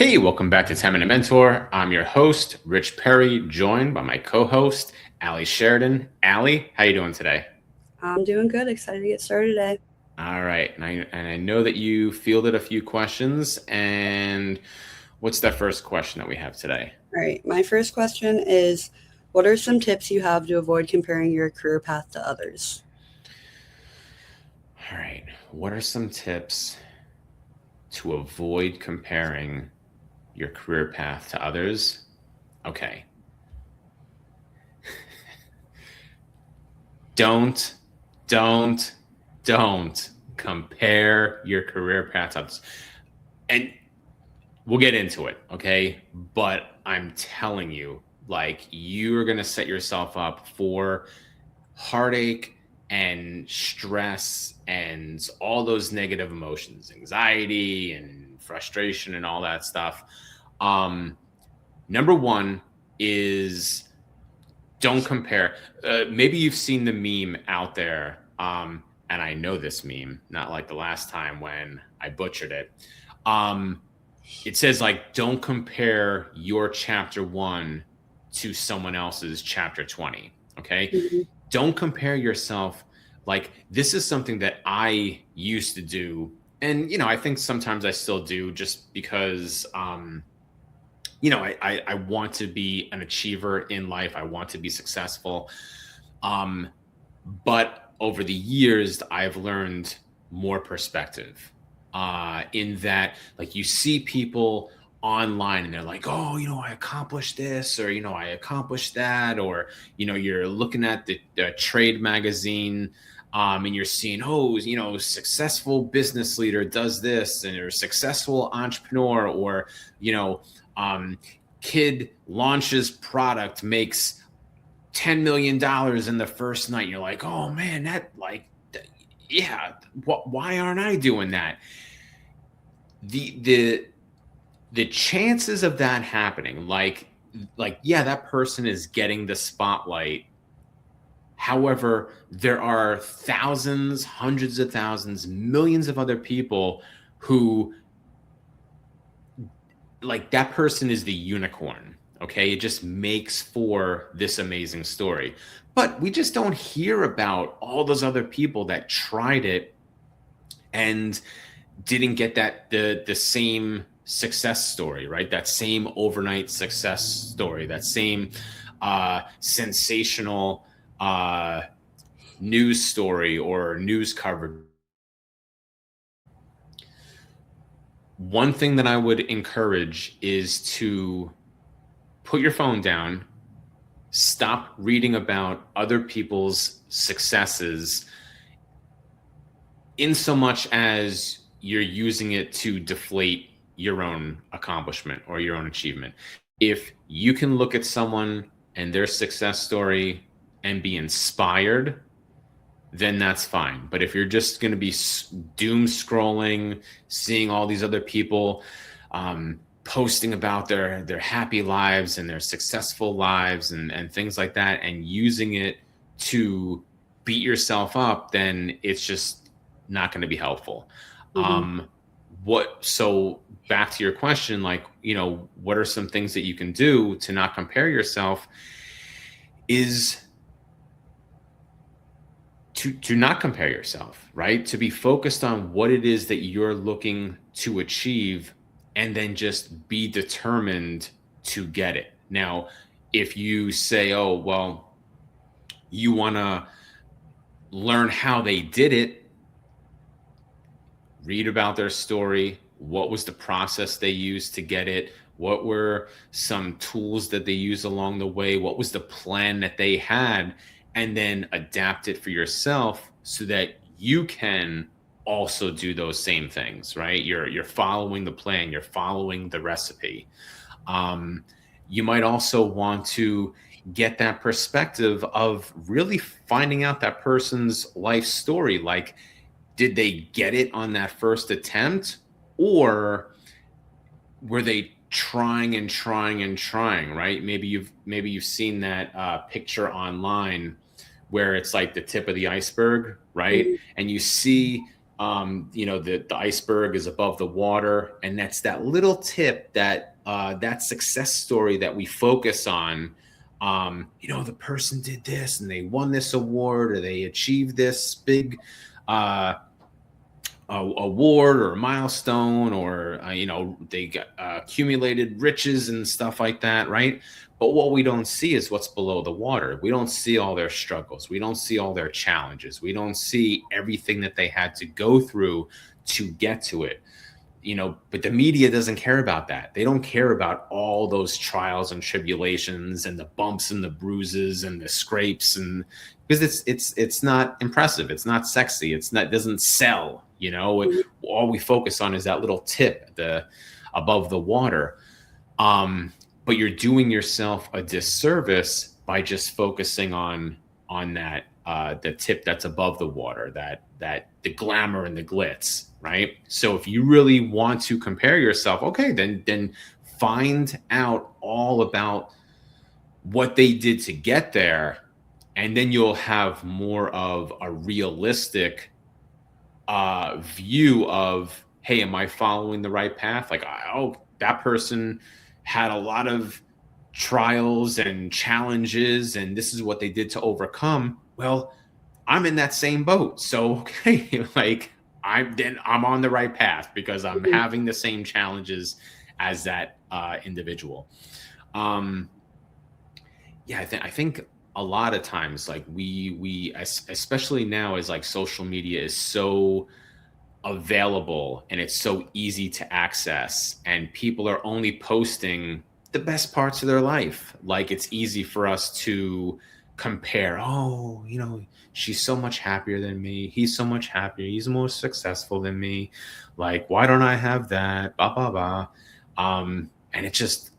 Hey, welcome back to 10 Minute Mentor. I'm your host, Rich Perry, joined by my co-host, Ally Sheridan. Ally, how you doing today? I'm doing good. Excited to get started today. All right, and I know that you fielded a few questions, and what's that first question that we have today? All right. My first question is, what are some tips you have to avoid comparing your career path to others? All right, what are some tips to avoid comparing your career path to others? Okay, don't, don't, don't compare your career path to others. And we'll get into it, okay? But I'm telling you, like, you're going to set yourself up for heartache and stress and all those negative emotions, anxiety and frustration and all that stuff. Um, Number one is don't compare. Maybe you've seen the meme out there, and I know this meme, not like the last time when I butchered it. Um, it says like don't compare your chapter 1 to someone else's chapter 20. Okay, Mhm. don't compare yourself. Like, this is something that I used to do, and I think sometimes I still do, just because I want to be an achiever in life. I want to be successful. um but over the years, I've learned more perspective, in that, like, you see people online and they're like, oh, I accomplished this, or I accomplished that, or you're looking at the trade magazine, and you're seeing, oh, successful business leader does this, and or successful entrepreneur, or you know um, kid launches product, makes $10 million in the first night. You're like, oh man, yeah. Why aren't I doing that? The chances of that happening, yeah, that person is getting the spotlight. However, there are thousands, hundreds of thousands, millions of other people who, like, that person is the unicorn. Okay, it just makes for this amazing story, but we just don't hear about all those other people that tried it and didn't get the same success story, right? That same overnight success story, that same sensational uh news story or news coverage. One thing that I would encourage is to put your phone down, stop reading about other people's successes in so much as you're using it to deflate your own accomplishment or your own achievement. If you can look at someone and their success story and be inspired, then that's fine. But if you're just going to be doom scrolling, seeing all these other people posting about their happy lives and their successful lives and things like that, and using it to beat yourself up, then it's just not going to be helpful. Mhm. Um, so back to your question, like, what are some things that you can do to not compare yourself? Is to not compare yourself, right? To be focused on what it is that you're looking to achieve, and then just be determined to get it. Now, if you say, oh, well, you want to learn how they did it, read about their story. What was the process they used to get it? What were some tools that they used along the way? What was the plan that they had? And then adapt it for yourself so that you can also do those same things, right? You're following the plan, you're following the recipe. Um, you might also want to get that perspective of really finding out that person's life story. Like, did they get it on that first attempt, or were they trying and trying and trying, right? Maybe you've seen that picture online where it's like the tip of the iceberg, right? Mhm. And you see The iceberg is above the water, and that's that little tip, that success story that we focus on. The person did this and they won this award, or they achieved this big uh, award or a milestone, or they got accumulated riches and stuff like that, right? But what we don't see is what's below the water. We don't see all their struggles. We don't see all their challenges. We don't see everything that they had to go through to get to it. But the media doesn't care about that. They don't care about all those trials and tribulations and the bumps and the bruises and the scrapes, and because it's not impressive. It's not sexy. It doesn't sell. All we focus on is that little tip, the above the water. But you're doing yourself a disservice by just focusing on that the tip that's above the water, that the glamour and the glitz, right? So if you really want to compare yourself, okay, then find out all about what they did to get there, and then you'll have more of a realistic view of, hey, am I following the right path? Like, that person had a lot of trials and challenges, and this is what they did to overcome. Well, I'm in that same boat. So, okay, like I'm on the right path because I'm having the same challenges as that individual. I think a lot of times, like we especially now, as like social media is so available and it's so easy to access, and people are only posting the best parts of their life. Like, it's easy for us to compare. Oh, she's so much happier than me. He's so much happier. He's more successful than me. Like, why don't I have that? Blah, blah, blah. And it just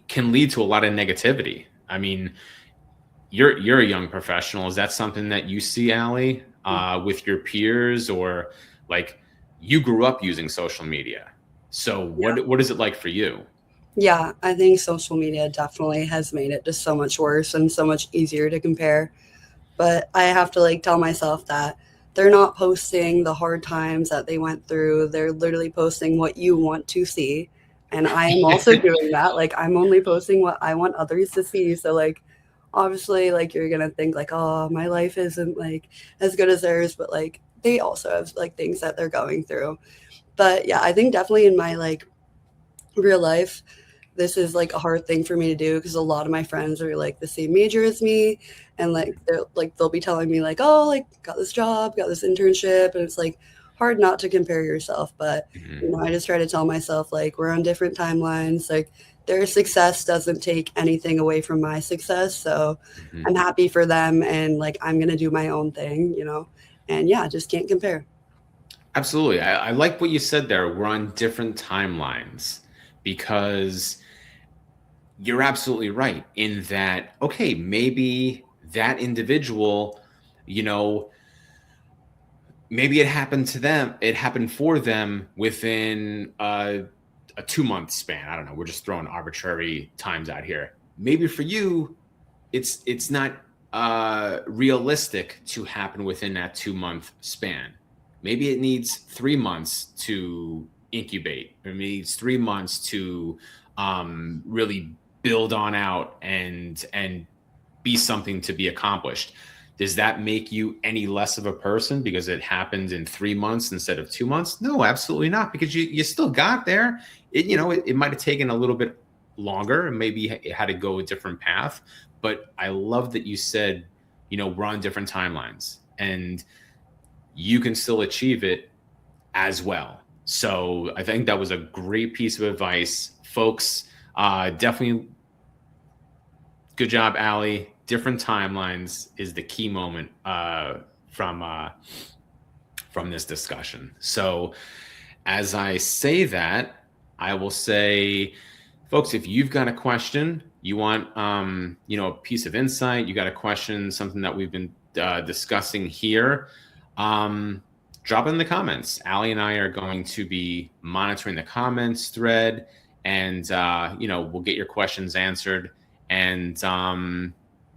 can lead to a lot of negativity. I mean, you're a young professional. Is that something that you see, Ally, with your peers, or like you grew up using social media? So what is it like for you? Yeah, I think social media definitely has made it just so much worse and so much easier to compare. But I have to like tell myself that they're not posting the hard times that they went through. They're literally posting what you want to see. And I am also doing that. Like, I'm only posting what I want others to see. So like, obviously, like, you're gonna think like, oh, my life isn't like as good as theirs, but like they also have like things that they're going through. But yeah, I think definitely in my like real life, this is like a hard thing for me to do because a lot of my friends are like the same major as me, and like they'll be telling me like, oh, like, got this job, got this internship, and it's like hard not to compare yourself. But Mhm. I just try to tell myself like we're on different timelines. Like, their success doesn't take anything away from my success, so Mhm. I'm happy for them, and like I'm gonna do my own thing. And yeah, just can't compare. Absolutely. I like what you said there. We're on different timelines, because you're absolutely right in that, okay, maybe that individual, you know, maybe it happened for them within a 2 month span. I don't know. We're just throwing arbitrary times out here. Maybe for you, it's not realistic to happen within that 2 month span. Maybe it needs 3 months to incubate, or maybe it's 3 months to really build on out and be something to be accomplished. Does that make you any less of a person because it happened in 3 months instead of 2 months? No, absolutely not. Because you still got there. It might have taken a little bit longer, and maybe it had to go a different path. But I love that you said, we're on different timelines, and you can still achieve it as well. So I think that was a great piece of advice, folks. Definitely good job, Allie. Different timelines is the key moment from this discussion. So, as I say that, I will say, folks, if you've got a question, you want a piece of insight, you got a question, something that we've been discussing here, drop it in the comments. Allie and I are going to be monitoring the comments thread, and we'll get your questions answered. And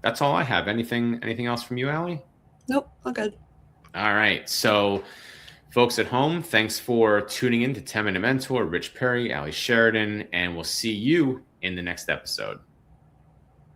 that's all I have. Anything else from you, Allie? Nope, all good. All right. So, folks at home, thanks for tuning in to 10 Minute Mentor, Rich Perry, Ally Sheridan, and we'll see you in the next episode.